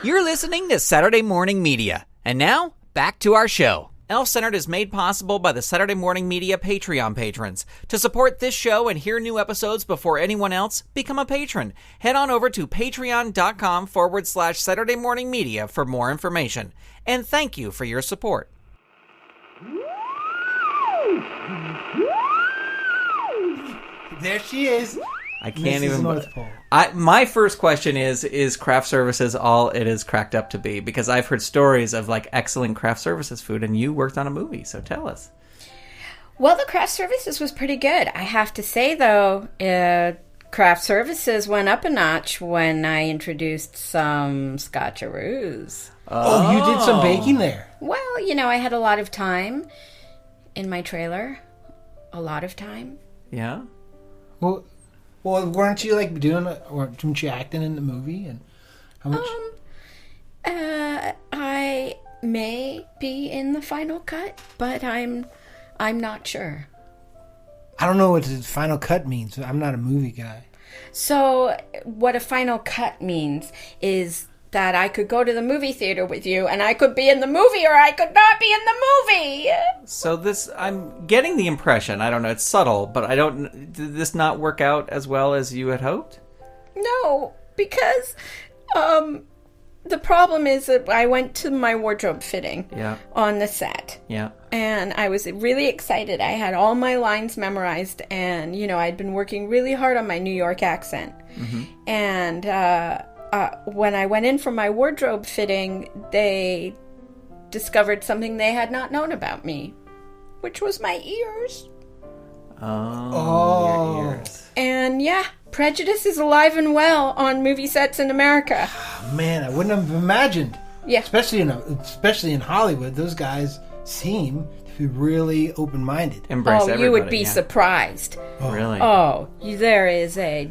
You're listening to Saturday Morning Media. And now, back to our show. Elf-Centered is made possible by the Saturday Morning Media Patreon patrons. To support this show and hear new episodes before anyone else, become a patron. Head on over to patreon.com/Saturday Morning Media for more information. And thank you for your support. There she is. I can't Mrs. even. North Pole. My first question is craft services all it is cracked up to be? Because I've heard stories of like excellent craft services food, and you worked on a movie, so tell us. Well, the craft services was pretty good. I have to say, though, craft services went up a notch when I introduced some scotcheroos. Oh, you did some baking there. Well, you know, I had a lot of time in my trailer. A lot of time. Yeah? Well, weren't you like weren't you acting in the movie? And how much? I may be in the final cut, but I'm not sure. I don't know what the final cut means. I'm not a movie guy. So, what a final cut means is that I could go to the movie theater with you, and I could be in the movie, or I could not be in the movie. So I'm getting the impression, I don't know, it's subtle, but did this not work out as well as you had hoped? No, because, the problem is that I went to my wardrobe fitting on the set. Yeah. And I was really excited. I had all my lines memorized, and, you know, I'd been working really hard on my New York accent. Mm-hmm. And, when I went in for my wardrobe fitting, they discovered something they had not known about me, which was my ears. Oh. Your ears. And yeah, prejudice is alive and well on movie sets in America. Man, I wouldn't have imagined. Yeah. Especially in Hollywood, those guys seem to be really open-minded. Embrace everybody. You would be surprised. Oh. Really? Oh, there is a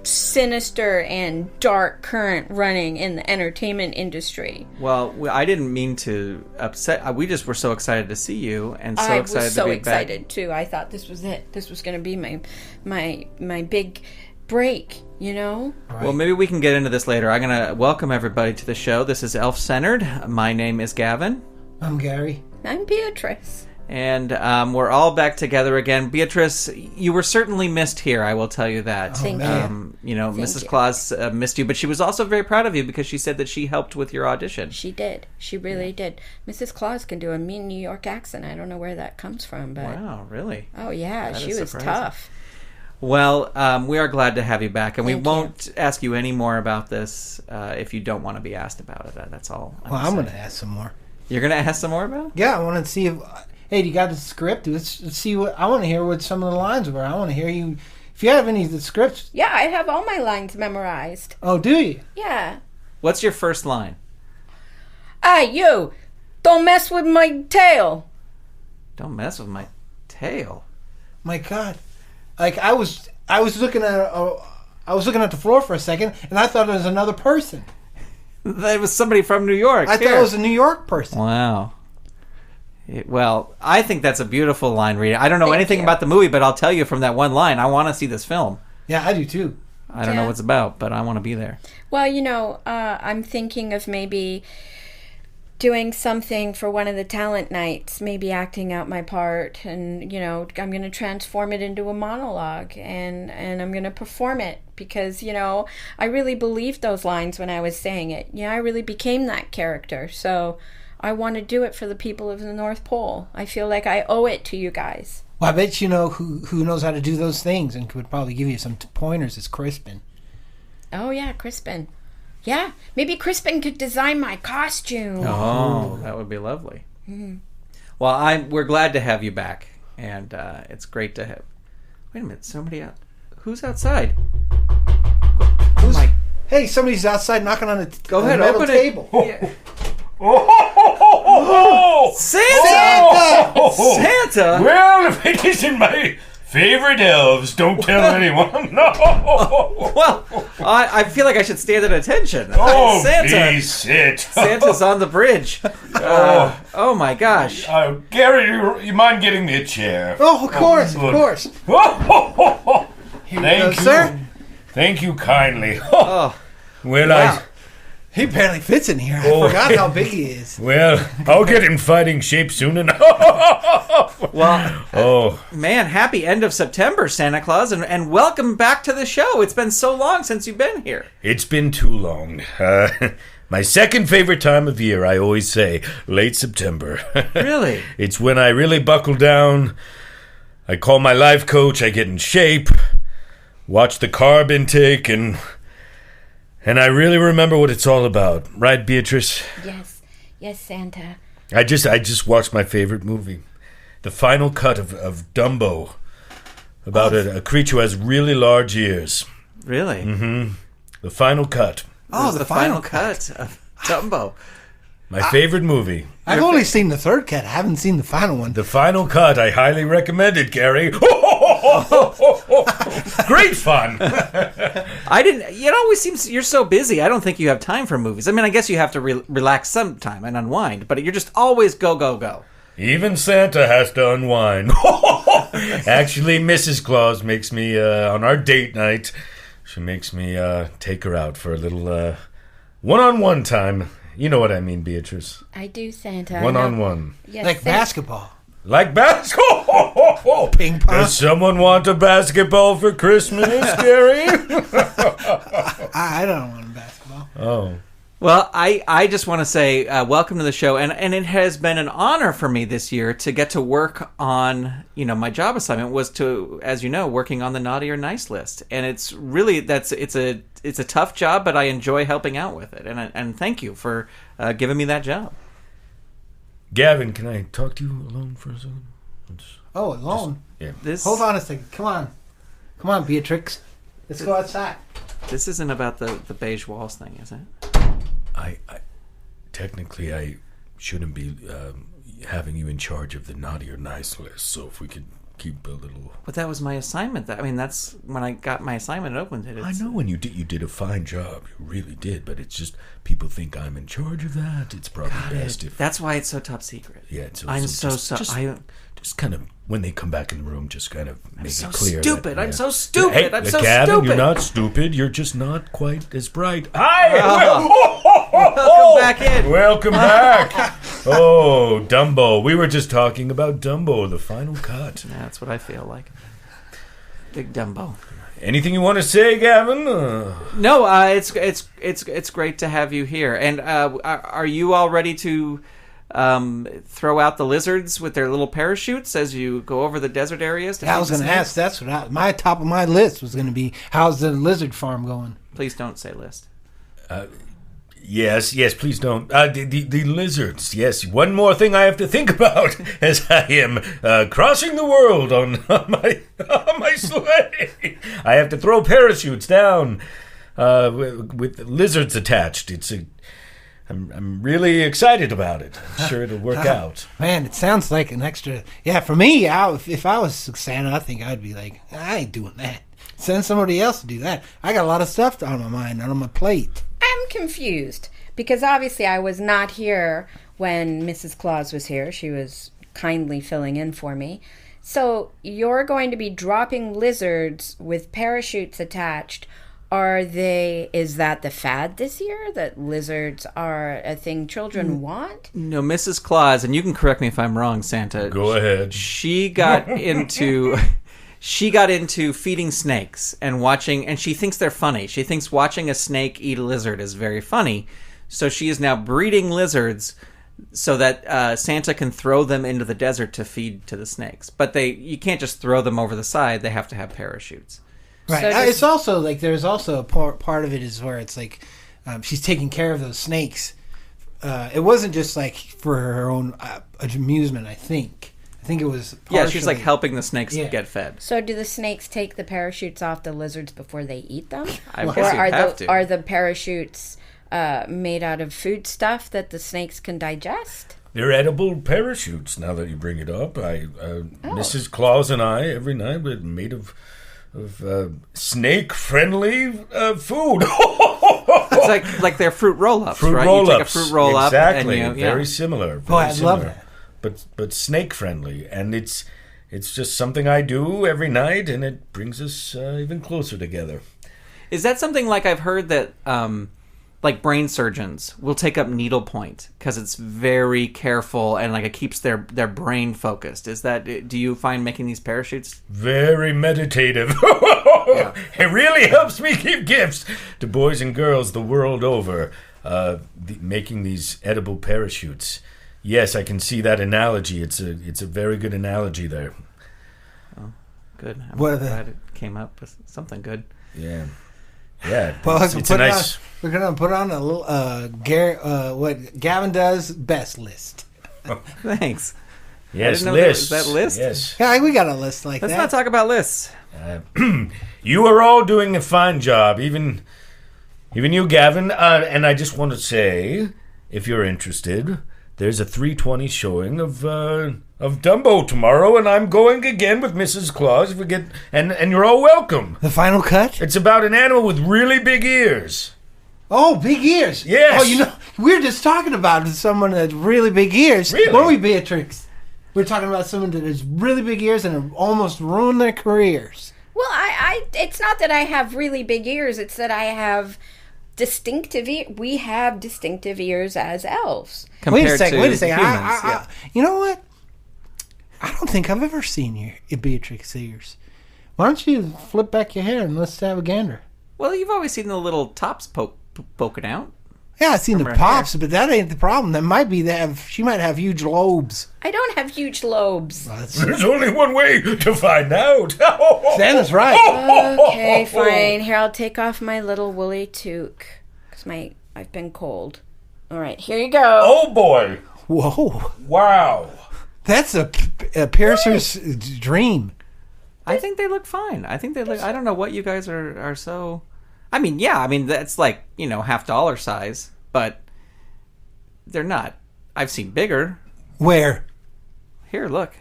sinister and dark current running in the entertainment industry. Well, I didn't mean to upset. We just were so excited to see you, and so excited to be back. I was so excited too. I thought this was it. This was going to be my big break. You know. Right. Well, maybe we can get into this later. I'm going to welcome everybody to the show. This is Elf-Centered. My name is Gavin. I'm Gary. I'm Beatrice. And we're all back together again. Beatrice, you were certainly missed here, I will tell you that. Thank you. You know, Mrs. Claus missed you, but she was also very proud of you because she said that she helped with your audition. She did. She really did. Mrs. Claus can do a mean New York accent. I don't know where that comes from, but... Wow, really? Oh, yeah. That she was surprising. Tough. Well, we are glad to have you back, and we won't ask you any more about this if you don't want to be asked about it. That's all. I'm going to ask some more. You're going to ask some more about it? Yeah, I want to see if... Hey, do you got the script? Let's see what... I want to hear what some of the lines were. I want to hear you... If you have any of the scripts... Yeah, I have all my lines memorized. Oh, do you? Yeah. What's your first line? Hey, you! Don't mess with my tail! Don't mess with my tail? My God. Like, I was looking at... I was looking at the floor for a second, and I thought it was another person. That was somebody from New York. I thought it was a New York person. Wow. Well, I think that's a beautiful line reading. I don't know anything about the movie, but I'll tell you from that one line, I want to see this film. Yeah, I do too. I don't know what it's about, but I want to be there. Well, you know, I'm thinking of maybe doing something for one of the talent nights, maybe acting out my part, and, you know, I'm going to transform it into a monologue, and I'm going to perform it, because, you know, I really believed those lines when I was saying it. Yeah, I really became that character, so... I want to do it for the people of the North Pole. I feel like I owe it to you guys. Well, I bet you know who knows how to do those things and could probably give you some pointers is Crispin. Oh, yeah, Crispin. Yeah, maybe Crispin could design my costume. Oh, that would be lovely. Mm-hmm. Well, we're glad to have you back, and it's great to have... Wait a minute, somebody out... Who's outside? Hey, somebody's outside knocking on the Go ahead, metal open table. Yeah. Santa! Santa! Well, if it isn't my favorite elves, don't tell anyone. No. Well, I feel like I should stand at attention. Oh, Santa! please sit. Santa's on the bridge. Oh my gosh! Gary, you mind getting me a chair? Oh, of course, of course. Thank you, sir. Thank you kindly. Oh, Well, wow. He barely fits in here. I forgot how big he is. Well, I'll get in fighting shape soon enough. Well, man, happy end of September, Santa Claus, and welcome back to the show. It's been so long since you've been here. It's been too long. My second favorite time of year, I always say, late September. Really? It's when I really buckle down. I call my life coach, I get in shape, watch the carb intake, and I really remember what it's all about. Right, Beatrice? Yes, Santa. I just watched my favorite movie. The final cut of Dumbo. About a creature who has really large ears. Really? Mm-hmm. The final cut. Oh, the final cut of Dumbo. My favorite movie. I've only seen the third cut. I haven't seen the final one. The final cut. I highly recommend it, Gary. Great fun. I didn't. It always seems you're so busy. I don't think you have time for movies. I mean, I guess you have to relax sometime and unwind, but you're just always go, go, go. Even Santa has to unwind. Actually, Mrs. Claus makes me, on our date night, she makes me take her out for a little one-on-one time. You know what I mean, Beatrice. I do, Santa. One-on-one. Yes, Like Santa. basketball. Like basketball. Ping pong. Does someone want a basketball for Christmas, Gary? I don't want basketball. Oh. Well, I just want to say welcome to the show, and it has been an honor for me this year to get to work on, my job assignment was to, as you know, working on the naughty or nice list, and it's really it's a tough job, but I enjoy helping out with it, and thank you for giving me that job. Gavin, can I talk to you alone for a second? Oh, alone? Yeah. Hold on a second. Come on, Beatrice. Let's go outside. This isn't about the beige walls thing, is it? I technically I shouldn't be having you in charge of the naughty or nice list. So if we could keep a little. But that was my assignment. That's when I got my assignment and opened it. I know when you did a fine job. You really did. But it's just people think I'm in charge of that. It's probably best if. That's why it's so top secret. Yeah. I'm so sorry. Just kind of when they come back in the room, just kind of make it clear. Stupid. That, I'm so stupid. Hey, I'm so Gavin, stupid. You're not stupid. You're just not quite as bright. Hi. Welcome back in. Welcome back. Oh, Dumbo. We were just talking about Dumbo, the final cut. Yeah, that's what I feel like. Big Dumbo. Anything you want to say, Gavin? No, it's great to have you here. And are you all ready to throw out the lizards with their little parachutes as you go over the desert areas? I was going to ask. That's what my top of my list was going to be. How's the lizard farm going? Please don't say list. Yes, please don't. The lizards, yes. One more thing I have to think about as I am crossing the world on my sleigh. I have to throw parachutes down with lizards attached. I'm really excited about it. I'm sure it'll work out. Man, it sounds like an extra. Yeah, for me, if I was Santa, I think I'd be like, I ain't doing that. Send somebody else to do that. I got a lot of stuff on my mind, on my plate. I'm confused because obviously I was not here when Mrs. Claus was here. She was kindly filling in for me. So you're going to be dropping lizards with parachutes attached. Is that the fad this year, that lizards are a thing children want? No, Mrs. Claus, and you can correct me if I'm wrong, Santa. Go ahead. She got into feeding snakes and watching, and she thinks they're funny. She thinks watching a snake eat a lizard is very funny. So she is now breeding lizards so that Santa can throw them into the desert to feed to the snakes. But you can't just throw them over the side. They have to have parachutes. Right. So It's also like there's also a part of it is where it's like she's taking care of those snakes. It wasn't just like for her own amusement. I think it was partially. Yeah, she's like helping the snakes get fed. So do the snakes take the parachutes off the lizards before they eat them? I guess you'd have to. Are the parachutes made out of food stuff that the snakes can digest? They're edible parachutes. Now that you bring it up, Mrs. Claus and I every night we're made of snake-friendly food. It's like they're fruit roll-ups, right? Roll-ups. You take a fruit roll-up. Exactly. And very similar. Oh, I love that. But snake-friendly. And it's just something I do every night, and it brings us even closer together. Is that something like I've heard that like brain surgeons will take up needlepoint because it's very careful and like it keeps their brain focused. Do you find making these parachutes very meditative? Yeah. It really helps me give gifts to boys and girls the world over. Making these edible parachutes. Yes, I can see that analogy. It's a very good analogy there. Oh, good. I'm What are glad it came up with something good. Yeah. Yeah. Well, it's a nice. we're gonna put on a little what Gavin does best list. Thanks. Yes, I didn't know list. that list? Yes. Yeah, we got a list like Let's that. not talk about lists. You are all doing a fine job, even you, Gavin. And I just want to say, if you're interested, there's a 3:20 showing of Dumbo tomorrow, and I'm going again with Mrs. Claus. If we get and you're all welcome. The final cut. It's about an animal with really big ears. Oh, big ears. Yes. Oh, we were just talking about someone that has really big ears. Really? Weren't we, Beatrice? We're talking about someone that has really big ears and almost ruined their careers. Well, it's not that I have really big ears. It's that I have distinctive ears. We have distinctive ears as elves. Wait a compared second. to Wait a second. humans, yeah. You know what? I don't think I've ever seen your Beatrice's ears. Why don't you flip back your hair and let's have a gander? Well, you've always seen the little tops poking out. Yeah, I've seen the her pops, but that ain't the problem. That might be she might have huge lobes. I don't have huge lobes. Well, that's, There's only one way to find out. Santa's right. Okay, fine. Here, I'll take off my little woolly toque because I've been cold. All right, here you go. Oh boy! Whoa. Wow! That's a piercer's dream. I think they look fine. I don't know what you guys are so. I mean, yeah. I mean, that's like $50 size, but they're not. I've seen bigger. Where? Here, look.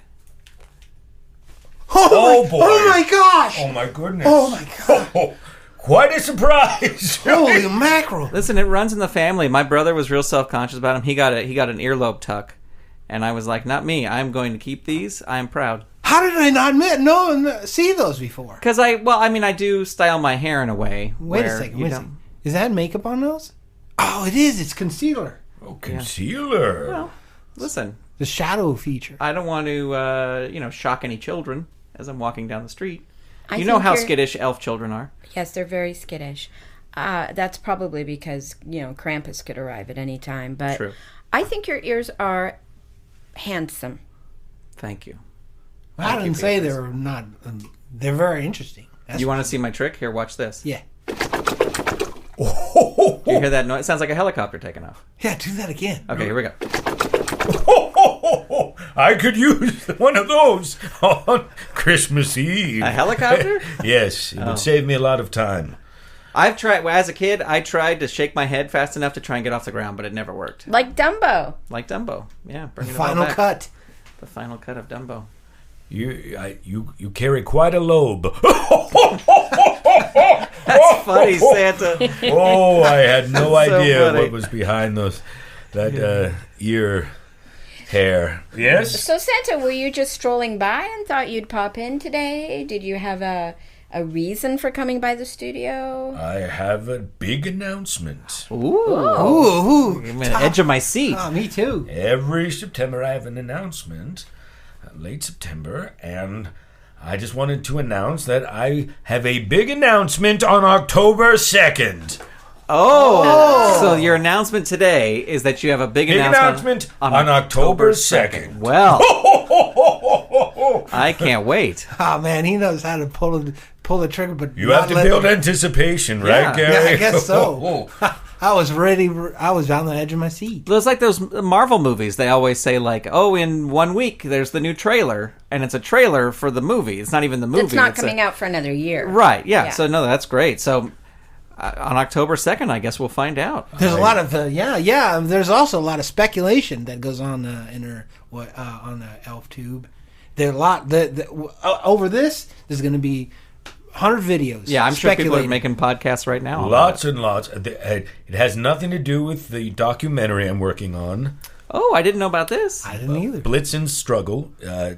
Oh boy! Oh my gosh! Oh my goodness! Oh my god! Oh, quite a surprise! Holy mackerel! Listen, it runs in the family. My brother was real self-conscious about him. He got an earlobe tuck, and I was like, not me. I'm going to keep these. I'm proud. How did I not see those before? Because I do style my hair in a way. Wait a where second. you Wait a don't- second. Is that makeup on those? Oh, it is. It's concealer. Oh, concealer. Well, listen, The shadow feature. I don't want to, shock any children as I'm walking down the street. I You know think how you're- skittish elf children are. Yes, they're very skittish. That's probably because, Krampus could arrive at any time. But True. I think your ears are handsome. Thank you. I didn't say they were not. They're very interesting. That's You want to see my trick? Here, watch this. Yeah. You hear that noise? It sounds like a helicopter taking off. Yeah. Do that again. Okay, here we go. I could use one of those on Christmas Eve. A helicopter? Yes, it would save me a lot of time. I've tried, as a kid, I tried to shake my head fast enough to try and get off the ground, but it never worked. Like Dumbo. Like Dumbo. Yeah, bring The it all final back. cut. The final cut of Dumbo. You carry quite a lobe. That's funny, Santa. Oh, I had no That's so idea funny. what was behind that ear hair. Yes? So, Santa, were you just strolling by and thought you'd pop in today? Did you have a reason for coming by the studio? I have a big announcement. Ooh. Ooh. I'm on the edge of my seat. Oh, me too. Every September I have an announcement, late September, and I just wanted to announce that I have a big announcement on October 2nd. Oh. So your announcement today is that you have a big Big announcement on October 2nd. Well, I can't wait. Oh man, he knows how to pull the trigger, but You have to build anticipation, right, Yeah. Gary? Yeah, I guess so. I was ready. I was on the edge of my seat. It's like those Marvel movies. They always say like, "Oh, in 1 week there's the new trailer," and it's a trailer for the movie. It's not even the movie. It's not coming out for another year. Right? Yeah. Yeah. So no, that's great. So on October 2nd, I guess we'll find out. There's a lot of There's also a lot of speculation that goes on on the Elf Tube. There's a lot over this. There's going to be 100 videos. Yeah, I'm sure people are speculating. making podcasts right now. Lots and lots. It has nothing to do with the documentary I'm working on. Oh, I didn't know about this. I didn't either. Blitzen's struggle.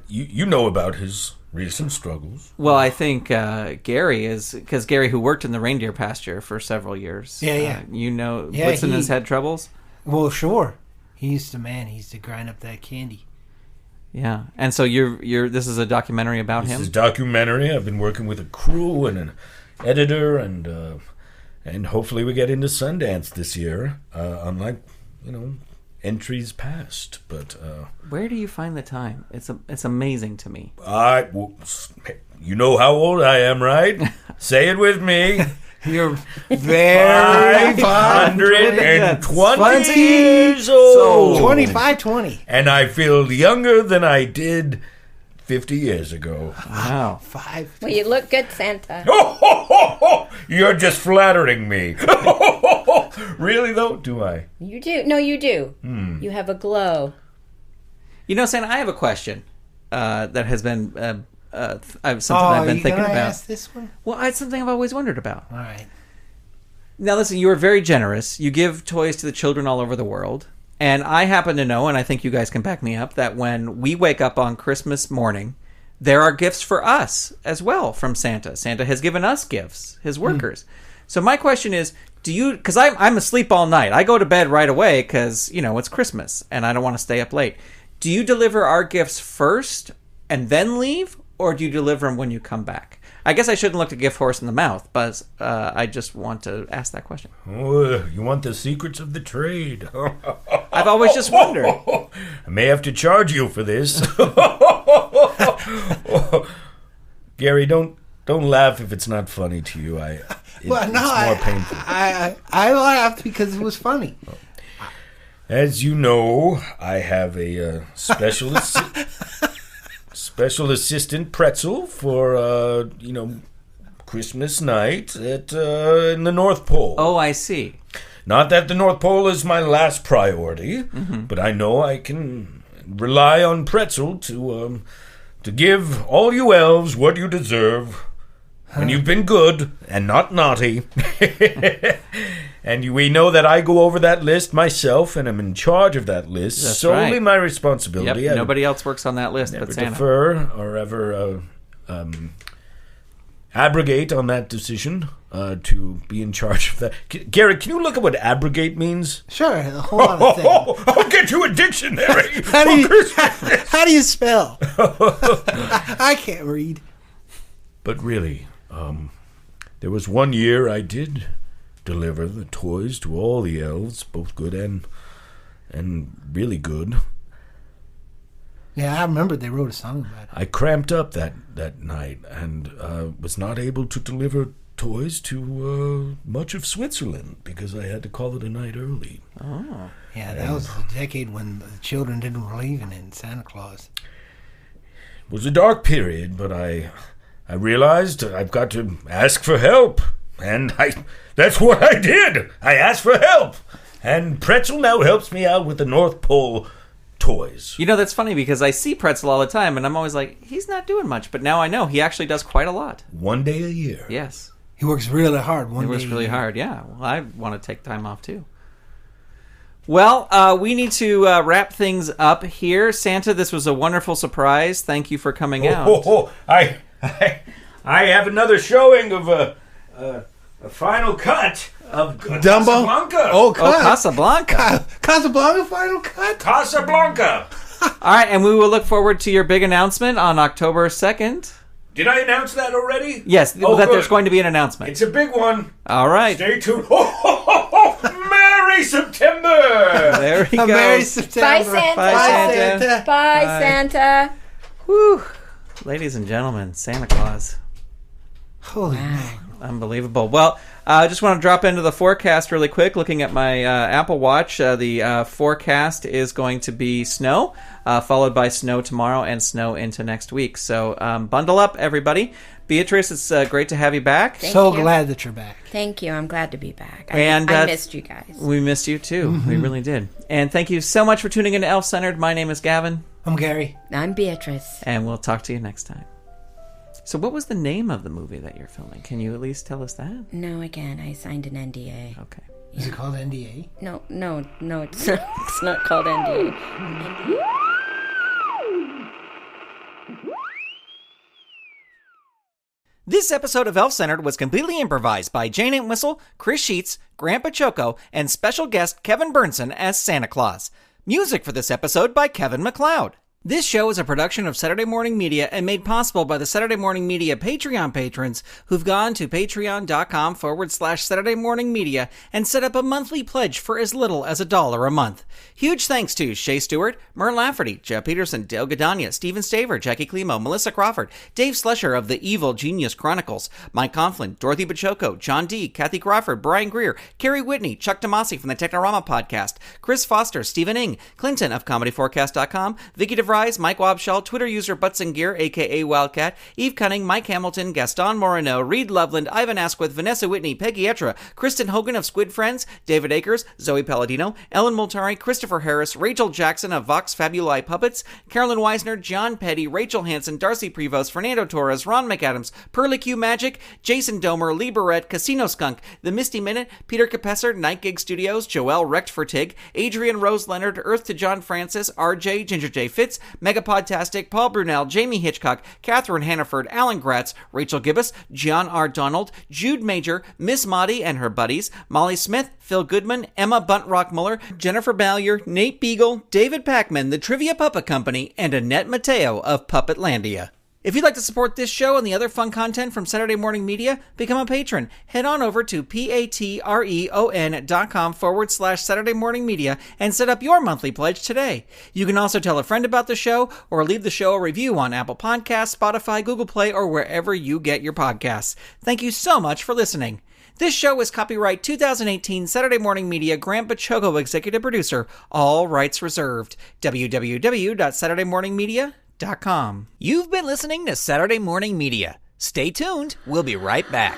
You know about his recent struggles. Well, I think Gary is, because Gary, who worked in the reindeer pasture for several years. Yeah. Blitzen has had troubles? Well, sure. He used to grind up that candy. Yeah. And so this is a documentary about him? This is a documentary. I've been working with a crew and an editor, and hopefully we get into Sundance this year, unlike, entries past. But where do you find the time? It's amazing to me. You know how old I am, right? Say it with me. You're very 520 years old. 25-20. And I feel younger than I did 50 years ago. Wow. Well, you look good, Santa. You're just flattering me. Really, though? Do I? You do. No, you do. You have a glow. Santa, I have a question that has been something I've been thinking about. Ask this one? Well, it's something I've always wondered about. All right. Now, listen, you are very generous. You give toys to the children all over the world. And I happen to know, and I think you guys can back me up, that when we wake up on Christmas morning, there are gifts for us as well from Santa. Santa has given us gifts, his workers. So my question is, because I'm asleep all night. I go to bed right away because, it's Christmas and I don't want to stay up late. Do you deliver our gifts first and then leave? Or do you deliver them when you come back? I guess I shouldn't look a gift horse in the mouth, but I just want to ask that question. Oh, you want the secrets of the trade? I've always just wondered. I may have to charge you for this. Gary, don't laugh if it's not funny to you. It's more painful. I laughed because it was funny. As you know, I have a special assistant pretzel for Christmas night in the North Pole. Oh, I see. Not that the North Pole is my last priority, but I know I can rely on pretzel to give all you elves what you deserve when you've been good and not naughty. And we know that I go over that list myself, and I'm in charge of that list. That's solely right. my responsibility. Yep, nobody else works on that list but Santa. Defer or ever abrogate on that decision to be in charge of that. Gary, can you look at what abrogate means? Sure, hold on a second. I'll get you a dictionary. How do you spell? I can't read. But really, there was one year I did deliver the toys to all the elves, both good and really good. Yeah, I remember they wrote a song about it. I cramped up that night and was not able to deliver toys to much of Switzerland because I had to call it a night early. Oh. Yeah, that was the decade when the children didn't believe in Santa Claus. It was a dark period, but I realized I've got to ask for help. And that's what I did. I asked for help. And Pretzel now helps me out with the North Pole toys. That's funny because I see Pretzel all the time, and I'm always like, he's not doing much. But now I know he actually does quite a lot. One day a year. Yes. He works really hard. He works really hard, yeah. Well, I want to take time off, too. Well, we need to wrap things up here. Santa, this was a wonderful surprise. Thank you for coming out. I have another showing of a final cut of Dumbo? Casablanca. Oh, Casablanca. Casablanca final cut? Casablanca. All right, and we will look forward to your big announcement on October 2nd. Did I announce that already? Yes, that good. there's going to be an announcent. It's a big one. All right. Stay tuned. Merry September. There he goes. Merry September. Bye, Santa. Bye, Santa. Bye, Santa. Whew. Ladies and gentlemen, Santa Claus. Holy man. Unbelievable. Well, I just want to drop into the forecast really quick. Looking at my Apple Watch, the forecast is going to be snow, followed by snow tomorrow and snow into next week. So bundle up, everybody. Beatrice, it's great to have you back. Thank So you. glad that you're back. Thank you. I'm glad to be back. I And, missed you guys. We missed you, too. We really did. And thank you so much for tuning in to Elf Centered. My name is Gavin. I'm Gary. I'm Beatrice. And we'll talk to you next time. So what was the name of the movie that you're filming? Can you at least tell us that? No, again, I signed an NDA. Okay. Is it called NDA? No, it's not. It's not called NDA. This episode of Elf Centered was completely improvised by Jayne Entwistle, Chris Sheets, Grant Baciocco, and special guest Kevin Berntson as Santa Claus. Music for this episode by Kevin MacLeod. This show is a production of Saturday Morning Media and made possible by the Saturday Morning Media Patreon patrons who've gone to patreon.com/Saturday Morning Media and set up a monthly pledge for as little as $1 a month. Huge thanks to Shay Stewart, Mert Lafferty, Jeff Peterson, Dale Gadania, Stephen Staver, Jackie Klimo, Melissa Crawford, Dave Slesher of the Evil Genius Chronicles, Mike Conflin, Dorothy Baciocco, John D., Kathy Crawford, Brian Greer, Carrie Whitney, Chuck Tomasi from the Technorama podcast, Chris Foster, Stephen Ing, Clinton of ComedyForecast.com, Vicky DeVries, Mike Wobschall, Twitter user Butts and Gear, aka Wildcat, Eve Cunning, Mike Hamilton, Gaston Moreno, Reed Loveland, Ivan Asquith, Vanessa Whitney, Peggy Etra, Kristen Hogan of Squid Friends, David Akers, Zoe Palladino, Ellen Multari, Christopher Harris, Rachel Jackson of Vox Fabuli Puppets, Carolyn Weisner, John Petty, Rachel Hansen, Darcy Prevost, Fernando Torres, Ron McAdams, Pearly Q Magic, Jason Domer, Lee Barrett, Casino Skunk, The Misty Minute, Peter Capesser, Night Gig Studios, Joelle Recht for Tig, Adrian Rose Leonard, Earth to John Francis, RJ, Ginger J. Fitz, Megapodtastic, Paul Brunel, Jamie Hitchcock, Catherine Hannaford, Alan Gratz, Rachel Gibbous, John R. Donald, Jude Major, Miss Maudie and her buddies, Molly Smith, Phil Goodman, Emma Buntrock Muller, Jennifer Ballier, Nate Beagle, David Packman, The Trivia Puppet Company, and Annette Mateo of Puppetlandia. If you'd like to support this show and the other fun content from Saturday Morning Media, become a patron. Head on over to patreon.com/Saturday Morning Media and set up your monthly pledge today. You can also tell a friend about the show or leave the show a review on Apple Podcasts, Spotify, Google Play, or wherever you get your podcasts. Thank you so much for listening. This show is copyright 2018 Saturday Morning Media, Grant Baciocco, executive producer, all rights reserved. www.saturdaymorningmedia.com. You've been listening to Saturday Morning Media. Stay tuned. We'll be right back.